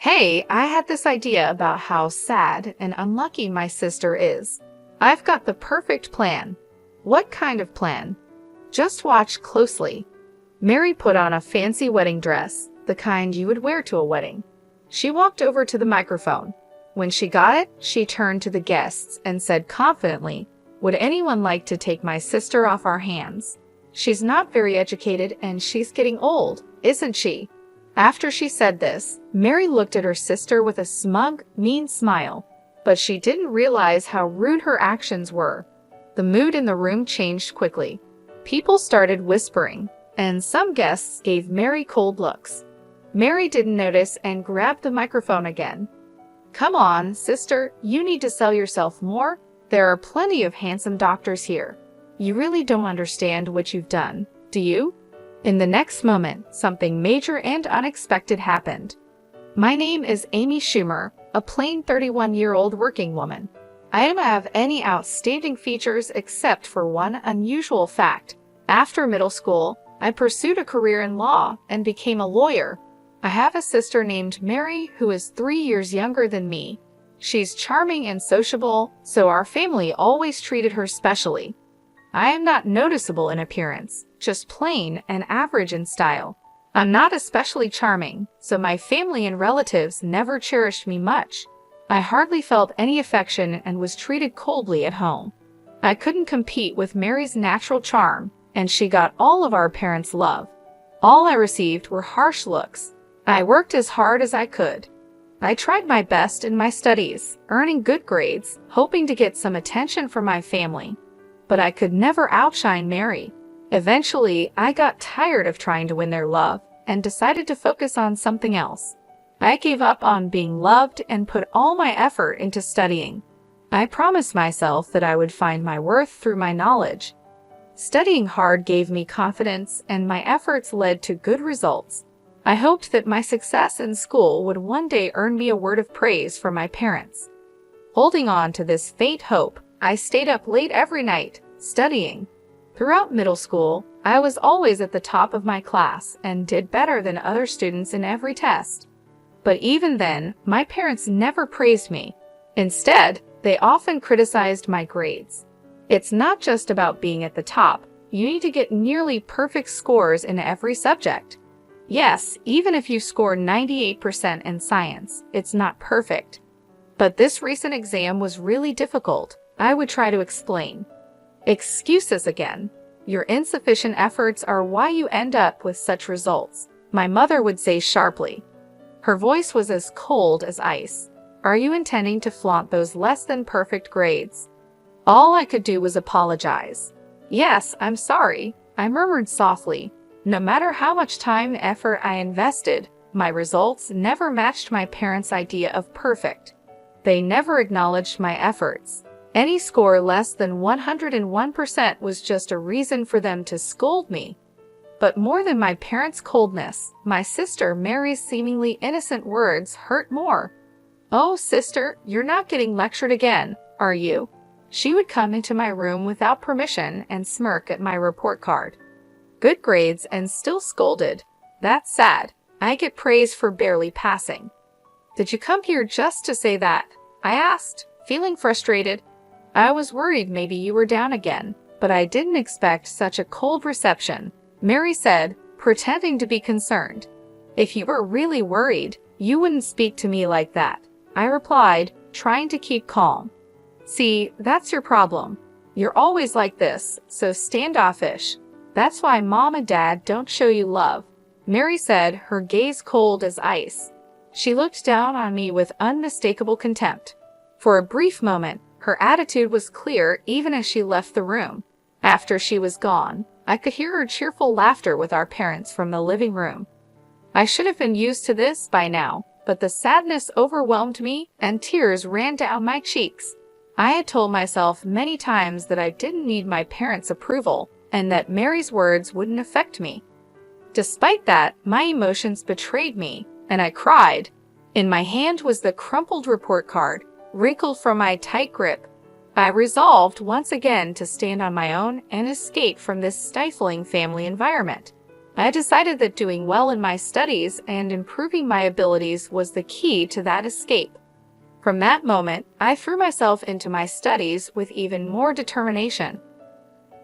Hey, I had this idea about how sad and unlucky my sister is. I've got the perfect plan. What kind of plan? Just watch closely. Mary put on a fancy wedding dress, the kind you would wear to a wedding. She walked over to the microphone. When she got it, she turned to the guests and said confidently, "Would anyone like to take my sister off our hands? She's not very educated and she's getting old, isn't she?" After she said this, Mary looked at her sister with a smug, mean smile, but she didn't realize how rude her actions were. The mood in the room changed quickly. People started whispering, and some guests gave Mary cold looks. Mary didn't notice and grabbed the microphone again. "Come on, sister, you need to sell yourself more. There are plenty of handsome doctors here. You really don't understand what you've done, do you?" In the next moment, something major and unexpected happened. "My name is Amy Schumer, a plain 31-year-old working woman. I don't have any outstanding features except for one unusual fact. After middle school, I pursued a career in law and became a lawyer. I have a sister named Mary who is 3 years younger than me. She's charming and sociable, so our family always treated her specially. I am not noticeable in appearance, just plain and average in style. I'm not especially charming, so my family and relatives never cherished me much. I hardly felt any affection and was treated coldly at home. I couldn't compete with Mary's natural charm, and she got all of our parents' love. All I received were harsh looks. I worked as hard as I could. I tried my best in my studies, earning good grades, hoping to get some attention from my family. But I could never outshine Mary. Eventually, I got tired of trying to win their love and decided to focus on something else. I gave up on being loved and put all my effort into studying. I promised myself that I would find my worth through my knowledge. Studying hard gave me confidence, and my efforts led to good results. I hoped that my success in school would one day earn me a word of praise from my parents. Holding on to this faint hope, I stayed up late every night, studying. Throughout middle school, I was always at the top of my class and did better than other students in every test. But even then, my parents never praised me. Instead, they often criticized my grades. It's not just about being at the top. You need to get nearly perfect scores in every subject. Yes, even if you score 98% in science, it's not perfect. But this recent exam was really difficult. I would try to explain. "Excuses again. Your insufficient efforts are why you end up with such results," my mother would say sharply. Her voice was as cold as ice. "Are you intending to flaunt those less than perfect grades?" All I could do was apologize. "Yes, I'm sorry," I murmured softly. No matter how much time and effort I invested, my results never matched my parents' idea of perfect. They never acknowledged my efforts. Any score less than 101% was just a reason for them to scold me. But more than my parents' coldness, my sister Mary's seemingly innocent words hurt more. "Oh, sister, you're not getting lectured again, are you?" She would come into my room without permission and smirk at my report card. Good grades and still scolded. That's sad. I get praise for barely passing. "Did you come here just to say that?" I asked, feeling frustrated. "I was worried maybe you were down again, but I didn't expect such a cold reception," Mary said, pretending to be concerned. "If you were really worried, you wouldn't speak to me like that," I replied, trying to keep calm. "See, that's your problem. You're always like this, so standoffish. That's why Mom and Dad don't show you love," Mary said, her gaze cold as ice. She looked down on me with unmistakable contempt. For a brief moment, her attitude was clear even as she left the room. After she was gone, I could hear her cheerful laughter with our parents from the living room. I should have been used to this by now, but the sadness overwhelmed me and tears ran down my cheeks. I had told myself many times that I didn't need my parents' approval and that Mary's words wouldn't affect me. Despite that, my emotions betrayed me, and I cried. In my hand was the crumpled report card, wrinkled from my tight grip. I resolved once again to stand on my own and escape from this stifling family environment. I decided that doing well in my studies and improving my abilities was the key to that escape. From that moment, I threw myself into my studies with even more determination.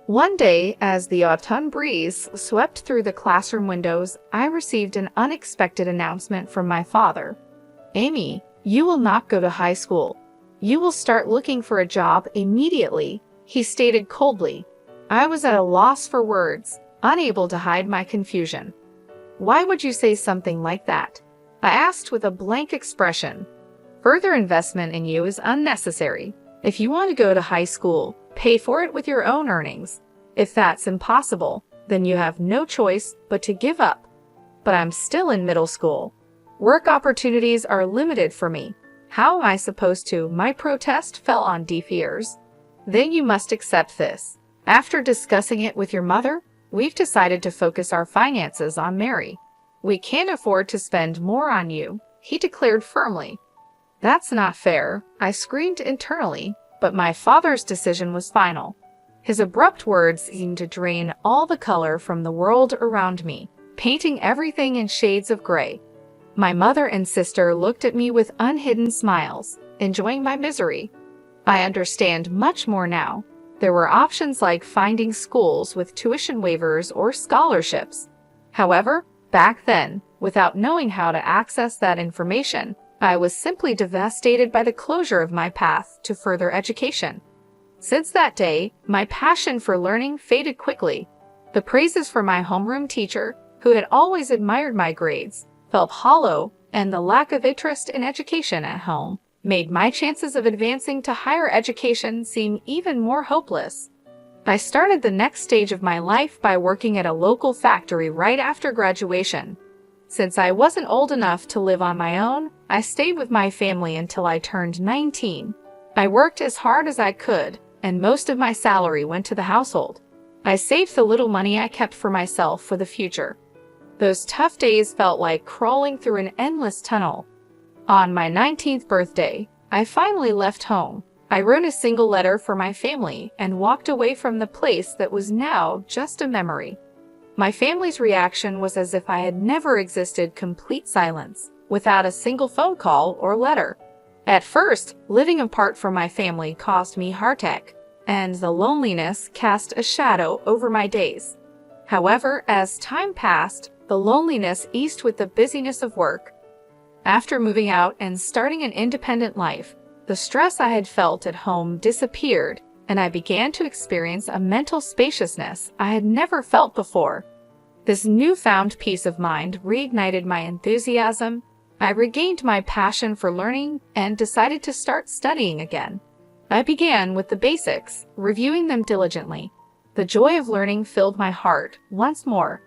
One day, as the autumn breeze swept through the classroom windows, I received an unexpected announcement from my father. "Amy, you will not go to high school. You will start looking for a job immediately," he stated coldly. I was at a loss for words, unable to hide my confusion. "Why would you say something like that?" I asked with a blank expression. "Further investment in you is unnecessary. If you want to go to high school, pay for it with your own earnings. If that's impossible, then you have no choice but to give up." But I'm still in middle school. Work opportunities are limited for me. How am I supposed to? My protest fell on deaf ears. "Then you must accept this. After discussing it with your mother, we've decided to focus our finances on Mary. We can't afford to spend more on you," he declared firmly. "That's not fair," I screamed internally, but my father's decision was final. His abrupt words seemed to drain all the color from the world around me, painting everything in shades of gray. My mother and sister looked at me with unhidden smiles, enjoying my misery. I understand much more now. There were options like finding schools with tuition waivers or scholarships. However, back then, without knowing how to access that information, I was simply devastated by the closure of my path to further education. Since that day, my passion for learning faded quickly. The praises from my homeroom teacher, who had always admired my grades, felt hollow, and the lack of interest in education at home made my chances of advancing to higher education seem even more hopeless. I started the next stage of my life by working at a local factory right after graduation. Since I wasn't old enough to live on my own, I stayed with my family until I turned 19. I worked as hard as I could, and most of my salary went to the household. I saved the little money I kept for myself for the future. Those tough days felt like crawling through an endless tunnel. On my 19th birthday, I finally left home. I wrote a single letter for my family and walked away from the place that was now just a memory. My family's reaction was as if I had never existed, complete silence, without a single phone call or letter. At first, living apart from my family caused me heartache, and the loneliness cast a shadow over my days. However, as time passed, the loneliness eased with the busyness of work. After moving out and starting an independent life, the stress I had felt at home disappeared, and I began to experience a mental spaciousness I had never felt before. This newfound peace of mind reignited my enthusiasm. I regained my passion for learning and decided to start studying again. I began with the basics, reviewing them diligently. The joy of learning filled my heart once more.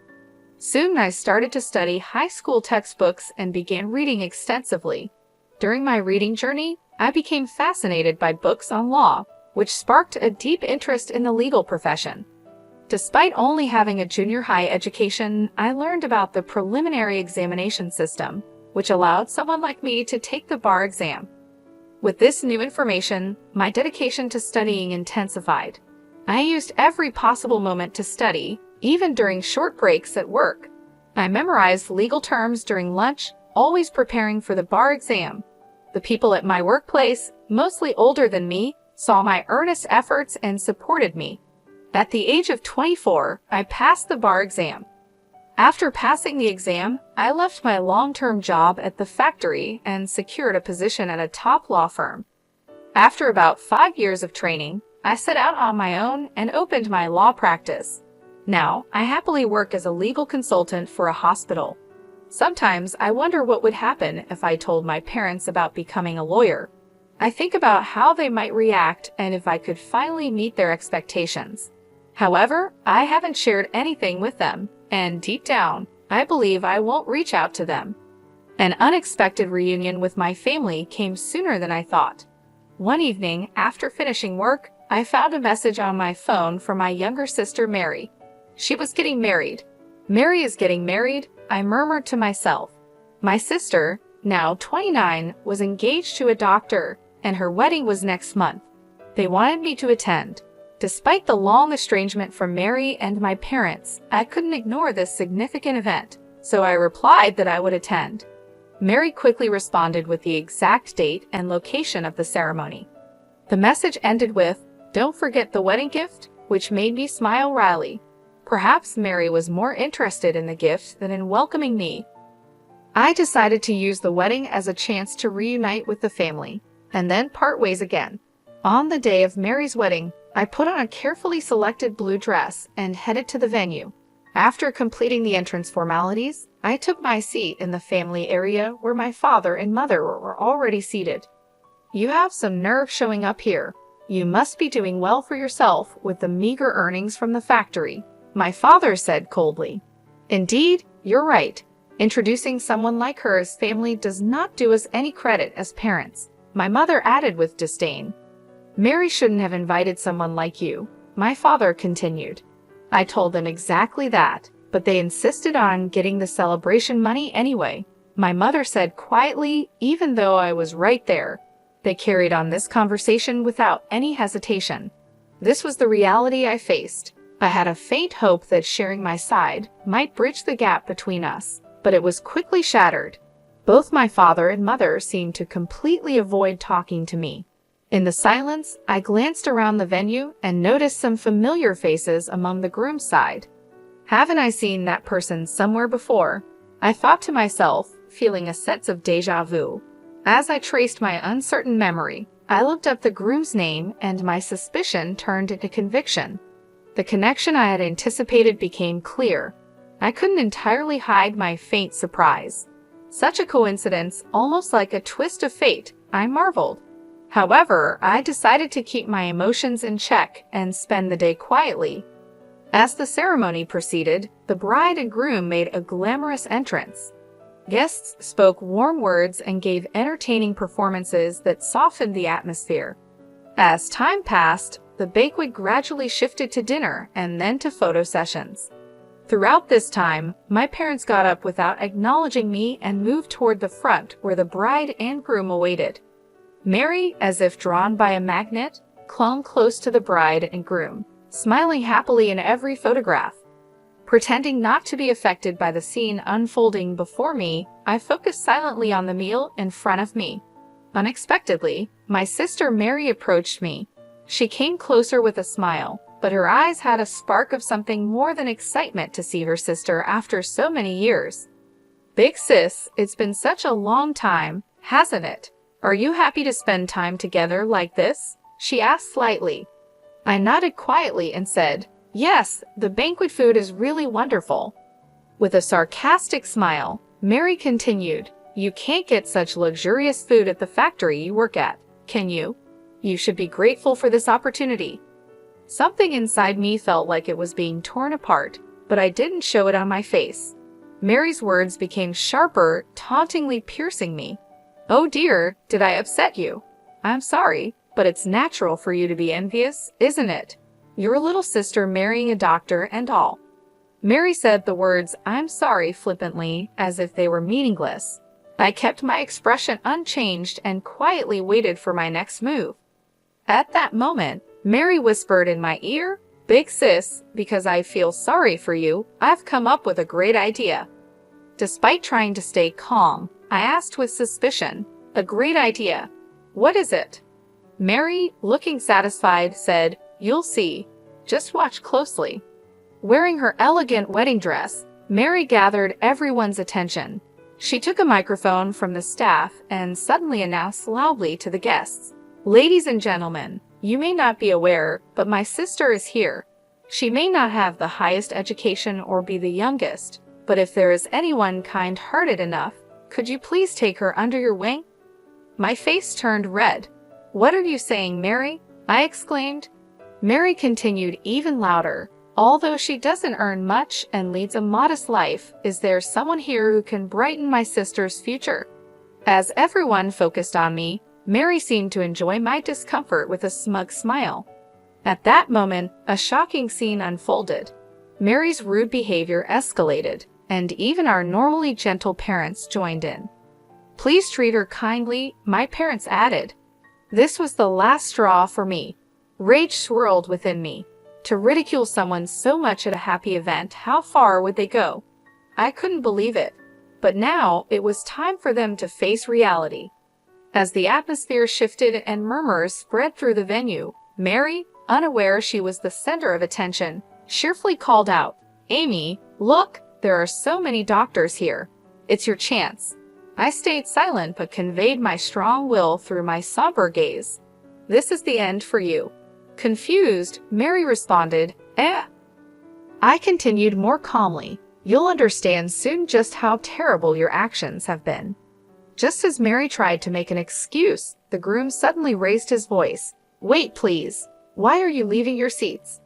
Soon I started to study high school textbooks and began reading extensively. During my reading journey, I became fascinated by books on law, which sparked a deep interest in the legal profession. Despite only having a junior high education, I learned about the preliminary examination system, which allowed someone like me to take the bar exam. With this new information, my dedication to studying intensified. I used every possible moment to study, even during short breaks at work. I memorized legal terms during lunch, always preparing for the bar exam. The people at my workplace, mostly older than me, saw my earnest efforts and supported me. At the age of 24, I passed the bar exam. After passing the exam, I left my long-term job at the factory and secured a position at a top law firm. After about 5 years of training, I set out on my own and opened my law practice. Now, I happily work as a legal consultant for a hospital. Sometimes I wonder what would happen if I told my parents about becoming a lawyer. I think about how they might react and if I could finally meet their expectations. However, I haven't shared anything with them, and deep down, I believe I won't reach out to them. An unexpected reunion with my family came sooner than I thought. One evening, after finishing work, I found a message on my phone from my younger sister, Mary. She was getting married. "Mary is getting married," I murmured to myself. My sister, now 29, was engaged to a doctor, and her wedding was next month. They wanted me to attend. Despite the long estrangement from Mary and my parents, I couldn't ignore this significant event, so I replied that I would attend. Mary quickly responded with the exact date and location of the ceremony. The message ended with, "Don't forget the wedding gift," which made me smile wryly. Perhaps Mary was more interested in the gift than in welcoming me. I decided to use the wedding as a chance to reunite with the family, and then part ways again. On the day of Mary's wedding, I put on a carefully selected blue dress and headed to the venue. After completing the entrance formalities, I took my seat in the family area where my father and mother were already seated. "You have some nerve showing up here. You must be doing well for yourself with the meager earnings from the factory," my father said coldly. "Indeed, you're right. Introducing someone like her as family does not do us any credit as parents," my mother added with disdain. "Mary shouldn't have invited someone like you," my father continued. I told them exactly that, but they insisted on getting the celebration money anyway, my mother said quietly, even though I was right there. They carried on this conversation without any hesitation. This was the reality I faced. I had a faint hope that sharing my side might bridge the gap between us, but it was quickly shattered. Both my father and mother seemed to completely avoid talking to me. In the silence, I glanced around the venue and noticed some familiar faces among the groom's side. Haven't I seen that person somewhere before? I thought to myself, feeling a sense of déjà vu. As I traced my uncertain memory, I looked up the groom's name and my suspicion turned into conviction. The connection I had anticipated became clear. I couldn't entirely hide my faint surprise. Such a coincidence, almost like a twist of fate, I marveled. However, I decided to keep my emotions in check and spend the day quietly. As the ceremony proceeded, the bride and groom made a glamorous entrance. Guests spoke warm words and gave entertaining performances that softened the atmosphere. As time passed, the banquet gradually shifted to dinner and then to photo sessions. Throughout this time, my parents got up without acknowledging me and moved toward the front where the bride and groom awaited. Mary, as if drawn by a magnet, clung close to the bride and groom, smiling happily in every photograph. Pretending not to be affected by the scene unfolding before me, I focused silently on the meal in front of me. Unexpectedly, my sister Mary approached me. She came closer with a smile, but her eyes had a spark of something more than excitement to see her sister after so many years. "Big sis, it's been such a long time, hasn't it? Are you happy to spend time together like this?" she asked slightly. I nodded quietly and said, "Yes, the banquet food is really wonderful." With a sarcastic smile, Mary continued, "You can't get such luxurious food at the factory you work at, can you? You should be grateful for this opportunity." Something inside me felt like it was being torn apart, but I didn't show it on my face. Mary's words became sharper, tauntingly piercing me. "Oh dear, did I upset you? I'm sorry, but it's natural for you to be envious, isn't it? Your little sister marrying a doctor and all." Mary said the words "I'm sorry" flippantly, as if they were meaningless. I kept my expression unchanged and quietly waited for my next move. At that moment, Mary whispered in my ear, "Big sis, because I feel sorry for you, I've come up with a great idea." Despite trying to stay calm, I asked with suspicion, "A great idea? What is it?" Mary, looking satisfied, said, "You'll see. Just watch closely." Wearing her elegant wedding dress, Mary gathered everyone's attention. She took a microphone from the staff and suddenly announced loudly to the guests, "Ladies and gentlemen, you may not be aware, but my sister is here. She may not have the highest education or be the youngest, but if there is anyone kind-hearted enough, could you please take her under your wing?" My face turned red. "What are you saying, Mary?" I exclaimed. Mary continued even louder. "Although she doesn't earn much and leads a modest life, is there someone here who can brighten my sister's future?" As everyone focused on me, Mary seemed to enjoy my discomfort with a smug smile. At that moment, a shocking scene unfolded. Mary's rude behavior escalated, and even our normally gentle parents joined in. "Please treat her kindly," my parents added. This was the last straw for me. Rage swirled within me. To ridicule someone so much at a happy event, how far would they go? I couldn't believe it. But now it was time for them to face reality. As the atmosphere shifted and murmurs spread through the venue, Mary, unaware she was the center of attention, cheerfully called out, "Amy, look, there are so many doctors here. It's your chance." I stayed silent but conveyed my strong will through my somber gaze. "This is the end for you." Confused, Mary responded, "Eh?" I continued more calmly, "You'll understand soon just how terrible your actions have been." Just as Mary tried to make an excuse, the groom suddenly raised his voice. "Wait, please. Why are you leaving your seats?"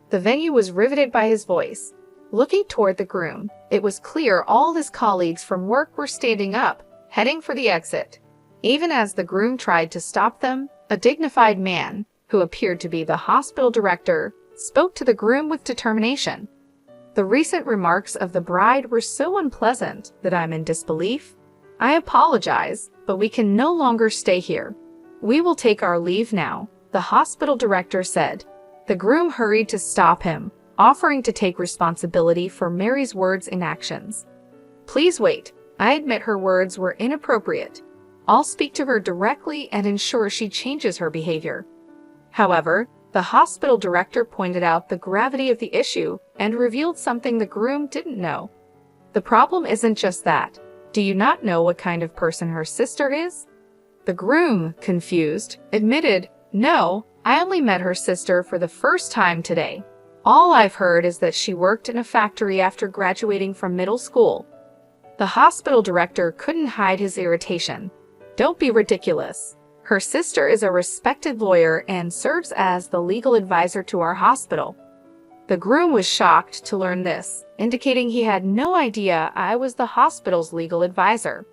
The venue was riveted by his voice. Looking toward the groom, it was clear all his colleagues from work were standing up, heading for the exit. Even as the groom tried to stop them, a dignified man, who appeared to be the hospital director, spoke to the groom with determination. "The recent remarks of the bride were so unpleasant that I'm in disbelief. I apologize, but we can no longer stay here. We will take our leave now," the hospital director said. The groom hurried to stop him, offering to take responsibility for Mary's words and actions. "Please wait. I admit her words were inappropriate. I'll speak to her directly and ensure she changes her behavior." However, the hospital director pointed out the gravity of the issue and revealed something the groom didn't know. "The problem isn't just that. Do you not know what kind of person her sister is?" The groom, confused, admitted, "No, I only met her sister for the first time today. All I've heard is that she worked in a factory after graduating from middle school." The hospital director couldn't hide his irritation. "Don't be ridiculous. Her sister is a respected lawyer and serves as the legal advisor to our hospital." The groom was shocked to learn this, indicating he had no idea I was the hospital's legal advisor.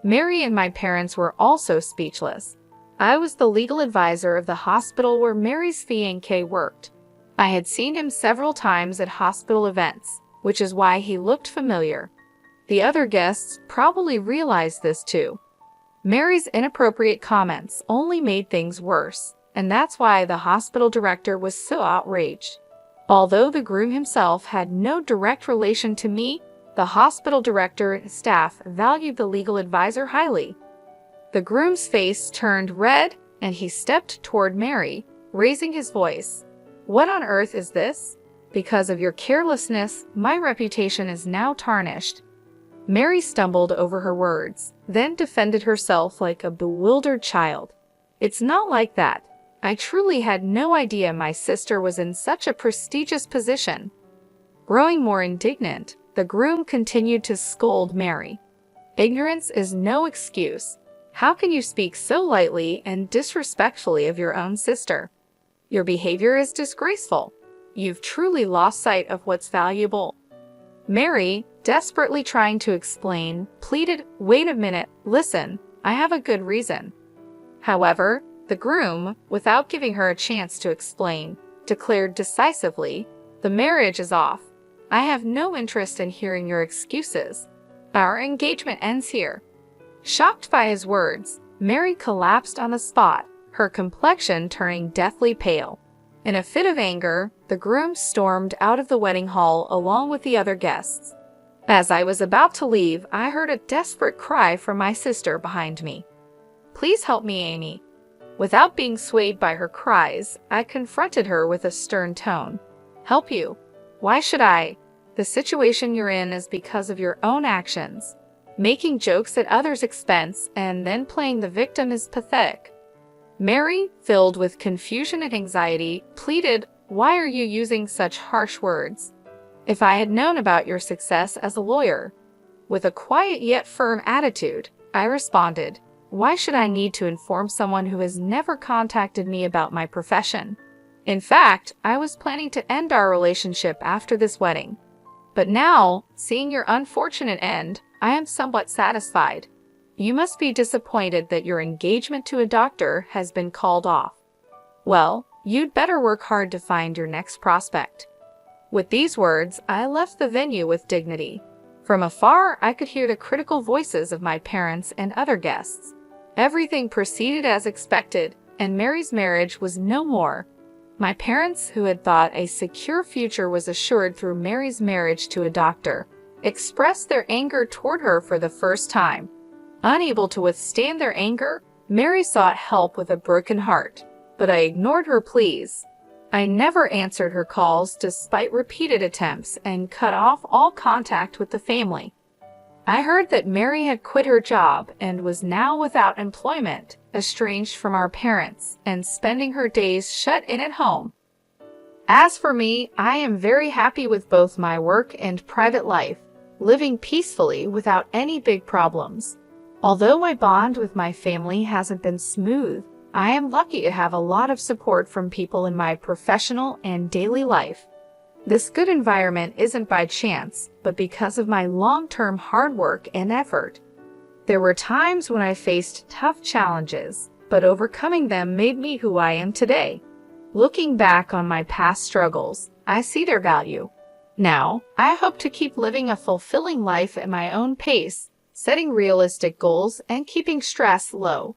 Mary and my parents were also speechless. I was the legal advisor of the hospital where Mary's fiancé worked. I had seen him several times at hospital events, which is why he looked familiar. The other guests probably realized this too. Mary's inappropriate comments only made things worse, and that's why the hospital director was so outraged. Although the groom himself had no direct relation to me, the hospital director and staff valued the legal advisor highly. The groom's face turned red, and he stepped toward Mary, raising his voice. "What on earth is this? Because of your carelessness, my reputation is now tarnished." Mary stumbled over her words, then defended herself like a bewildered child. "It's not like that. I truly had no idea my sister was in such a prestigious position." Growing more indignant, the groom continued to scold Mary. "Ignorance is no excuse. How can you speak so lightly and disrespectfully of your own sister? Your behavior is disgraceful. You've truly lost sight of what's valuable." Mary, desperately trying to explain, pleaded, "Wait a minute, listen, I have a good reason." However, the groom, without giving her a chance to explain, declared decisively, "The marriage is off. I have no interest in hearing your excuses. Our engagement ends here." Shocked by his words, Mary collapsed on the spot, her complexion turning deathly pale. In a fit of anger, the groom stormed out of the wedding hall along with the other guests. As I was about to leave, I heard a desperate cry from my sister behind me. "Please help me, Amy." Without being swayed by her cries, I confronted her with a stern tone. "Help you? Why should I? The situation you're in is because of your own actions. Making jokes at others' expense and then playing the victim is pathetic." Mary, filled with confusion and anxiety, pleaded, "Why are you using such harsh words? If I had known about your success as a lawyer." With a quiet yet firm attitude, I responded, "Why should I need to inform someone who has never contacted me about my profession? In fact, I was planning to end our relationship after this wedding. But now, seeing your unfortunate end, I am somewhat satisfied. You must be disappointed that your engagement to a doctor has been called off. Well, you'd better work hard to find your next prospect." With these words, I left the venue with dignity. From afar, I could hear the critical voices of my parents and other guests. Everything proceeded as expected, and Mary's marriage was no more. My parents, who had thought a secure future was assured through Mary's marriage to a doctor, expressed their anger toward her for the first time. Unable to withstand their anger, Mary sought help with a broken heart, but I ignored her pleas. I never answered her calls despite repeated attempts and cut off all contact with the family. I heard that Mary had quit her job and was now without employment, estranged from our parents, and spending her days shut in at home. As for me, I am very happy with both my work and private life, living peacefully without any big problems. Although my bond with my family hasn't been smooth, I am lucky to have a lot of support from people in my professional and daily life. This good environment isn't by chance, but because of my long-term hard work and effort. There were times when I faced tough challenges, but overcoming them made me who I am today. Looking back on my past struggles, I see their value. Now, I hope to keep living a fulfilling life at my own pace, setting realistic goals and keeping stress low.